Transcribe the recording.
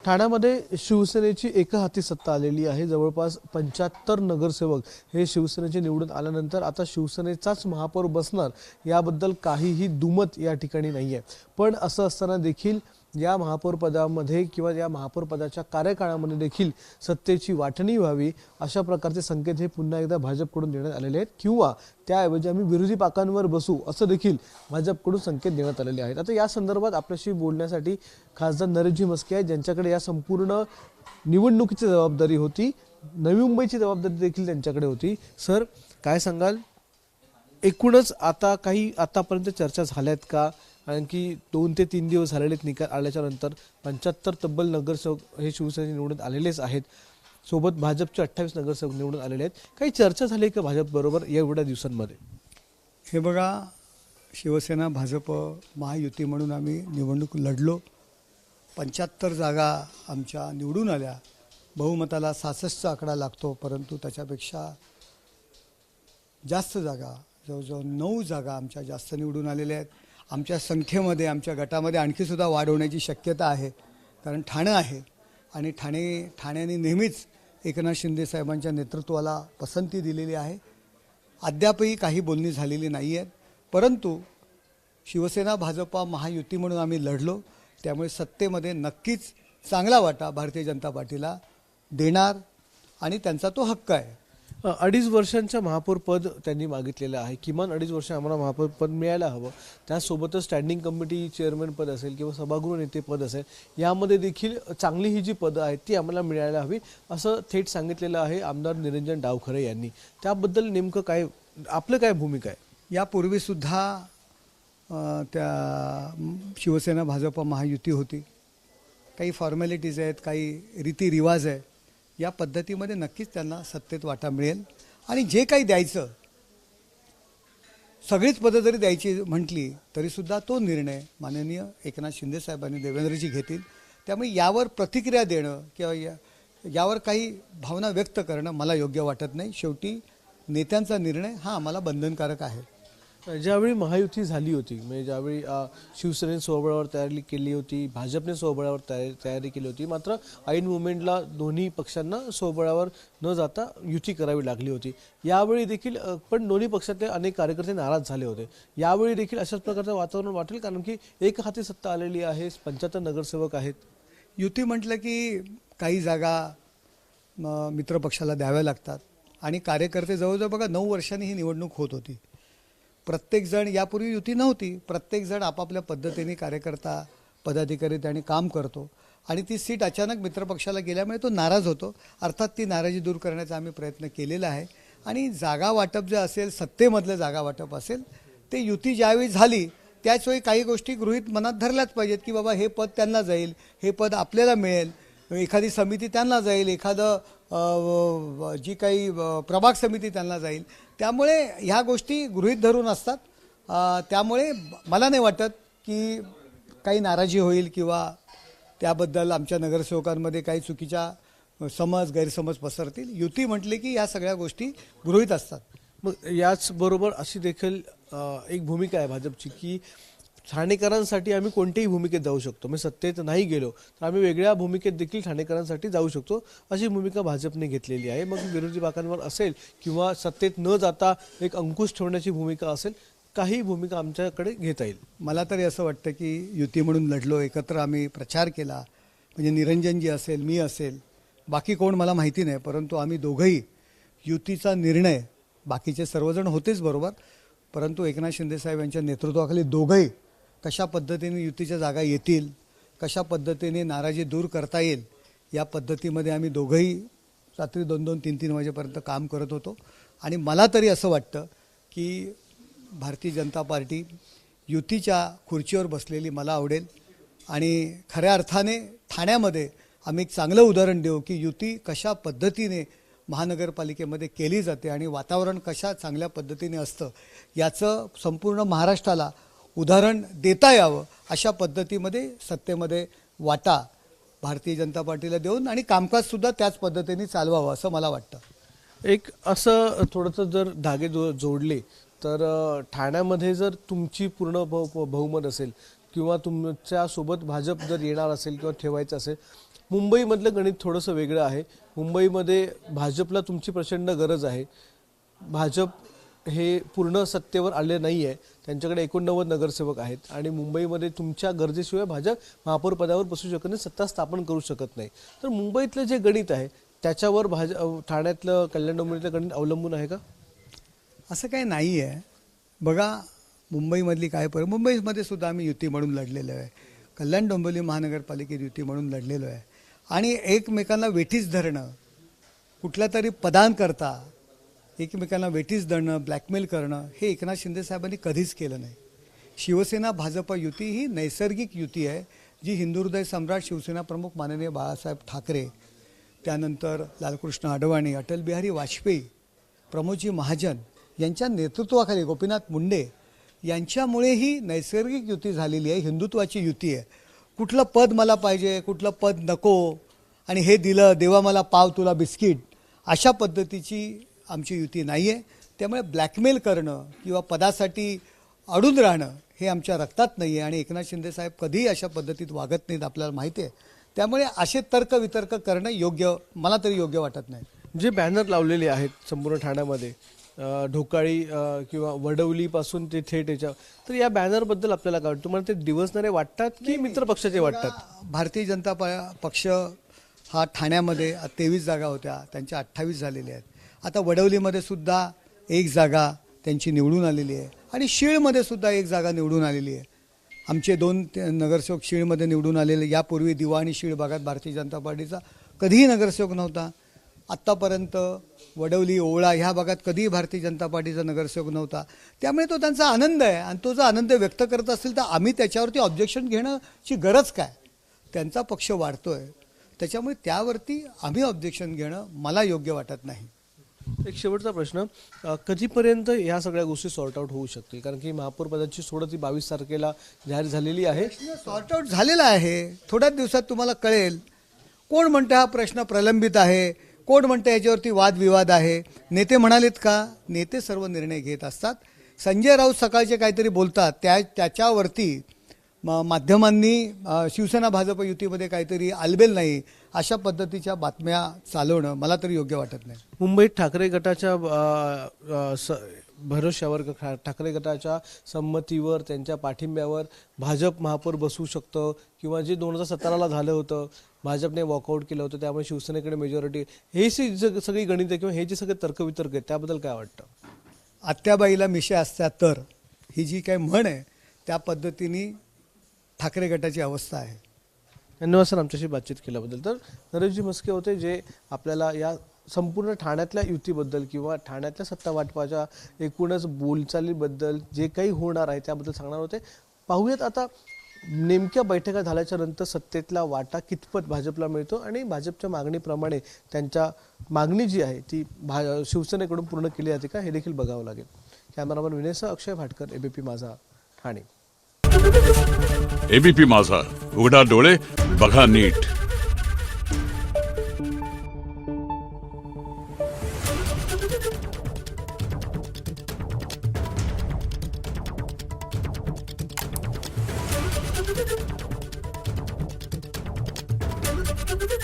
ठाण्यामध्ये शिवसेनेची एकहाती सत्ता आलेली आहे। जवळपास 75 नगरसेवक हे शिवसेनेचे निवडून आल्यानंतर आता शिवसेनेचाच महापौर बसणार याबद्दल काहीही दुमत या ठिकाणी नाहीये। पण असं असताना देखील या महापौर पदामध्ये किंवा या महापौर पदाच्या कार्यकाळामध्ये देखील सत्तेची वाटणी व्हावी अशा प्रकारचे संकेत हे पुन्हा एकदा भाजपकडून देण्यात आलेले आहेत किंवा त्याऐवजी आम्ही विरोधी पाकांवर बसू असं देखील भाजपकडून संकेत देण्यात आलेले आहेत। आता या संदर्भात आपल्याशी बोलण्यासाठी खासदार नरेशजी म्हस्के आहेत, ज्यांच्याकडे या संपूर्ण निवडणुकीची जबाबदारी होती, नवी मुंबईची जबाबदारी देखील त्यांच्याकडे होती। सर, काय सांगाल? एकूणच आता काही आतापर्यंत चर्चा झाल्यात का? कारण की 2 ते 3 दिवस झालेले निकाल आल्याच्या नंतर 75 तब्बल नगरसेवक हे शिवसेनेचे निवडून आलेलेच आहेत, सोबत भाजपचे 28 नगरसेवक निवडून आलेले आहेत। काही चर्चा झाली का भाजप बरोबर एवढ्या दिवसांमध्ये? हे बघा, शिवसेना भाजप महायुती म्हणून आम्ही निवडणूक लढलो, 75 जागा आमच्या निवडून आल्या। बहुमताला 66चा आकडा लागतो, परंतु त्याच्यापेक्षा जास्त जागा, जवळजवळ 9 जागा आमच्या जास्त निवडून आलेल्या आहेत। आमच्या संख्येमध्ये, आमच्या गटामध्ये आणखीसुद्धा वाढ होण्याची शक्यता आहे, कारण ठाणे आहे आणि ठाण्याने नेहमीच एकनाथ शिंदे साहेबांच्या नेतृत्वाला पसंती दिलेली आहे। अद्यापही काही बोलणी झालेली नाही आहेत, परंतु शिवसेना भाजप महायुती म्हणून आम्ही लढलो, त्यामुळे सत्तेमध्ये नक्कीच चांगला वाटा भारतीय जनता पार्टीला देणार आणि त्यांचा तो हक्क आहे। 2.5 वर्षांच्या महापौर पद त्यांनी मागितलेलं आहे। किमान 2.5 वर्ष आम्हाला महापौर पद मिळायला हवं। त्यासोबतच स्टँडिंग कमिटी चेअरमन पद असेल किंवा सभागृह नेते पद असेल, यामध्ये देखील चांगली ही जी पदं आहेत ती आम्हाला मिळायला हवी असं थेट सांगितलेलं आहे आमदार निरंजन डावखरे यांनी। त्याबद्दल नेमकं काय आपलं काय भूमिका आहे? यापूर्वीसुद्धा त्या शिवसेना भाजप महायुती होती, काही फॉर्मॅलिटीज आहेत, काही रीतिरिवाज आहे, या पद्धतीमध्ये नक्कीच त्यांना सत्तेत वाटा मिळेल। आणि जे काही द्यायचं, सगळीच पदं जरी द्यायची म्हटली तरीसुद्धा तो निर्णय माननीय एकनाथ शिंदे साहेबांनी, देवेंद्रजी घेतील। त्यामुळे यावर प्रतिक्रिया देणं किंवा यावर काही भावना व्यक्त करणं मला योग्य वाटत नाही। शेवटी नेत्यांचा निर्णय हा आम्हाला बंधनकारक आहे। ज्यावेळी महायुती झाली होती, म्हणजे ज्यावेळी शिवसेनेने स्वबळावर तयारी केली होती, भाजपने स्वबळावर तयारी केली होती, मात्र ऐन मुवमेंटला दोन्ही पक्षांना स्वबळावर न जाता युती करावी लागली होती। यावेळी देखील पण दोन्ही पक्षातले अनेक कार्यकर्ते नाराज झाले होते। यावेळी देखील अशाच प्रकारचं वातावरण वाटेल, कारण की एक हाती सत्ता आलेली आहे, 75 नगरसेवक आहेत। युती म्हटलं की काही जागा मित्रपक्षाला द्याव्या लागतात आणि कार्यकर्ते जवळजवळ बघा 9 वर्षांनी ही निवडणूक होत होती। प्रत्येकजण, यापूर्वी युती नव्हती, प्रत्येकजण आपापल्या पद्धतीने कार्यकर्ता पदाधिकारी त्यांनी काम करतो आणि ती सीट अचानक मित्रपक्षाला गेल्यामुळे तो नाराज होतो। अर्थात ती नाराजी दूर करण्याचा आम्ही प्रयत्न केलेला आहे आणि जागा वाटप जे असेल, सत्तेमधलं जागा वाटप असेल, ते युती ज्यावेळी झाली त्याचवेळी काही गोष्टी गृहीत मनात धरल्याच पाहिजेत की बाबा हे पद त्यांना जाईल, हे पद आपल्याला मिळेल, एखादी समिती त्यांना जाईल, एखादं जी काही प्रभाग समिती त्यांना जाईल। त्यामुळे ह्या गोष्टी गृहीत धरून असतात। त्यामुळे मला नाही वाटत की काही नाराजी होईल किंवा त्याबद्दल आमच्या नगरसेवकांमध्ये काही चुकीच्या गैरसमज पसरतील। युती म्हटले की या सगळ्या गोष्टी गृहीत असतात। मग याचबरोबर अशी देखील एक भूमिका आहे भाजपची की ठाणेकरांसाठी आम्ही कोणत्याही भूमिकेत जाऊ शकतो, म्हणजे सत्तेत नाही गेलो तर आम्ही वेगळ्या भूमिकेत देखील ठाणेकरांसाठी जाऊ शकतो, अशी भूमिका भाजपने घेतलेली आहे। मग विरोधी बाकांवर असेल किंवा सत्तेत न जाता एक अंकुश ठेवण्याची भूमिका असेल, काही भूमिका आमच्याकडे घेता येईल। मला तरी असं वाटतं की युती म्हणून लढलो, एकत्र आम्ही प्रचार केला, म्हणजे निरंजनजी असेल, मी असेल, बाकी कोण मला माहिती नाही, परंतु आम्ही दोघंही युतीचा निर्णय, बाकीचे सर्वजण होतेच बरोबर, परंतु एकनाथ शिंदे साहेब यांच्या नेतृत्वाखाली दोघंही कशा पद्धतीने युतीच्या जागा येतील, कशा पद्धतीने नाराजी दूर करता येईल, या पद्धतीमध्ये आम्ही दोघंही रात्री 2-2, 3-3 वाजेपर्यंत काम करत होतो। आणि मला तरी असं वाटतं की भारतीय जनता पार्टी युतीच्या खुर्चीवर बसलेली मला आवडेल आणि खऱ्या अर्थाने ठाण्यामध्ये आम्ही एक चांगलं उदाहरण देऊ की युती कशा पद्धतीने महानगरपालिकेमध्ये केली जाते आणि वातावरण कशा चांगल्या पद्धतीने असतं, याचं संपूर्ण महाराष्ट्राला उदाहरण देता यावं, अशा पद्धतीमध्ये सत्तेमध्ये वाटा भारतीय जनता पार्टीला देऊन आणि कामकाजसुद्धा त्याच पद्धतीने चालवावं असं मला वाटतं। एक असं थोडंसं जर धागे जोडले तर ठाण्यामध्ये जर तुमची पूर्ण बहुमत असेल किंवा तुमच्यासोबत भाजप जर येणार असेल किंवा ठेवायचं असेल मुंबईमधलं गणित थोडंसं वेगळं आहे. मुंबईमध्ये भाजपला तुमची प्रचंड गरज आहे. भाजप हे पूर्ण सत्तेवर आले नाही आहे, त्यांच्याकडे 89 नगरसेवक आहेत आणि मुंबईमध्ये तुमच्या गरजेशिवाय भाजप महापौर पदावर बसू शकत नाही, सत्ता स्थापन करू शकत नाही. तर मुंबईतलं जे गणित आहे त्याच्यावर ठाण्यातलं कल्याण डोंबिवलीतलं गणित अवलंबून आहे का? असं काही नाही आहे. बघा मुंबईमधली काय मुंबईमध्ये सुद्धा आम्ही युती म्हणून लढलेलो आहे, कल्याण डोंबिवली महानगरपालिकेत युती म्हणून लढलेलो आहे. आणि एकमेकांना वेठीस धरणं, कुठल्या तरी पदांकरता एकमेकांना वेठीस धरणं, ब्लॅकमेल करणं हे एकनाथ शिंदे साहेबांनी कधीच केलं नाही. शिवसेना भाजप युती ही नैसर्गिक युती आहे, जी हिंदुहृदय सम्राट शिवसेना प्रमुख माननीय बाळासाहेब ठाकरे, त्यानंतर लालकृष्ण अडवाणी, अटल बिहारी वाजपेयी, प्रमोदजी महाजन यांच्या नेतृत्वाखाली गोपीनाथ मुंडे यांच्यामुळे ही नैसर्गिक युती झालेली आहे, हिंदुत्वाची युती आहे. कुठलं पद मला पाहिजे, कुठलं पद नको आणि हे दिलं देवा मला पाव तुला बिस्किट, अशा पद्धतीची आमची युती नाही आहे. त्यामुळे ब्लॅकमेल करणं किंवा पदासाठी अडून राहणं हे आमच्या रक्तात नाही आहे आणि एकनाथ शिंदे साहेब कधीही अशा पद्धतीत वागत नाहीत, आपल्याला माहिती आहे. त्यामुळे असे तर्क वितर्क करणं योग्य, मला तरी योग्य वाटत नाही. जे बॅनर लावलेले आहेत संपूर्ण ठाण्यामध्ये, ढोकाळी किंवा वडवलीपासून ते थेट याच्या, तर या बॅनरबद्दल आपल्याला काय वाटतं? तुम्हाला ते डिवचणारे वाटतात की मित्र पक्षाचे वाटतात? भारतीय जनता पक्ष हा ठाण्यामध्ये 23 जागा होत्या, त्यांच्या 28 झालेल्या आहेत. आता वडवलीमध्ये सुद्धा 1 जागा त्यांची निवडून आलेली आहे आणि शीळमध्ये सुद्धा 1 जागा निवडून आलेली आहे. आमचे 2 नगरसेवक शीळमध्ये निवडून आलेले. यापूर्वी दिवा आणि शीळ भागात भारतीय जनता पार्टीचा कधीही नगरसेवक नव्हता. आत्तापर्यंत वडवली, ओवळा ह्या भागात कधीही भारतीय जनता पार्टीचा नगरसेवक नव्हता. त्यामुळे तो त्यांचा आनंद आहे आणि तो जर आनंद व्यक्त करत असेल तर आम्ही त्याच्यावरती ऑब्जेक्शन घेण्याची गरज काय? त्यांचा पक्ष वाढतोय, त्याच्यामुळे त्यावरती आम्ही ऑब्जेक्शन घेणं मला योग्य वाटत नाही. एक शेवटचा प्रश्न, कधीपर्यंत ह्या सगळ्या गोष्टी सॉर्ट आउट होऊ शकतील? कारण की महापौर पदाची सोडत ती 22 तारखेला जाहीर झालेली आहे. सॉर्ट आउट झालेला आहे, थोड्याच दिवसात तुम्हाला कळेल. कोण म्हणतं हा प्रश्न प्रलंबित आहे, कोण म्हणतं याच्यावरती वादविवाद आहे. नेते म्हणालेत का? नेते सर्व निर्णय घेत असतात. संजय राऊत सकाळचे काहीतरी बोलतात, त्याच्यावरती माध्यमांनी शिवसेना भाजप युतीमध्ये काहीतरी आलबेल नाही अशा पद्धतीच्या बातम्या चालवणं मला तरी योग्य वाटत नाही. मुंबईत ठाकरे गटाच्या भरोश्यावर, ठाकरे गटाच्या संमतीवर, त्यांच्या पाठिंब्यावर भाजप महापौर बसू शकतं किंवा जे 2017ला झालं होतं, भाजपने वॉकआउट केलं होतं, त्यामुळे शिवसेनेकडे मेजॉरिटी, हे सगळी गणित आहे किंवा हे जे सगळे तर्कवितर्क आहेत त्याबद्दल काय वाटतं? आत्याबाईला मिशा असत्या तर, ही जी काही म्हण आहे त्या पद्धतीने ठाकरे गटाची अवस्था आहे. धन्यवाद सर आमच्याशी बातचीत केल्याबद्दल. तर नरेशजी म्हस्के होते, जे आपल्याला या संपूर्ण ठाण्यातल्या युतीबद्दल किंवा ठाण्यातल्या सत्ता वाटपाच्या एकूणच बोलचालीबद्दल जे काही होणार आहे त्याबद्दल सांगणार होते. पाहूयात आता नेमक्या बैठका झाल्याच्या नंतर सत्तेतला वाटा कितपत भाजपला मिळतो आणि भाजपच्या मागणीप्रमाणे त्यांच्या मागणी जी आहे ती शिवसेनेकडून पूर्ण केली जाते का, हे देखील बघावं लागेल. कॅमेरामन विनयसह अक्षय भाटकर, एबीपी माझा, ठाणे. एबीपी माझा, उघडा डोळे बघा नीट.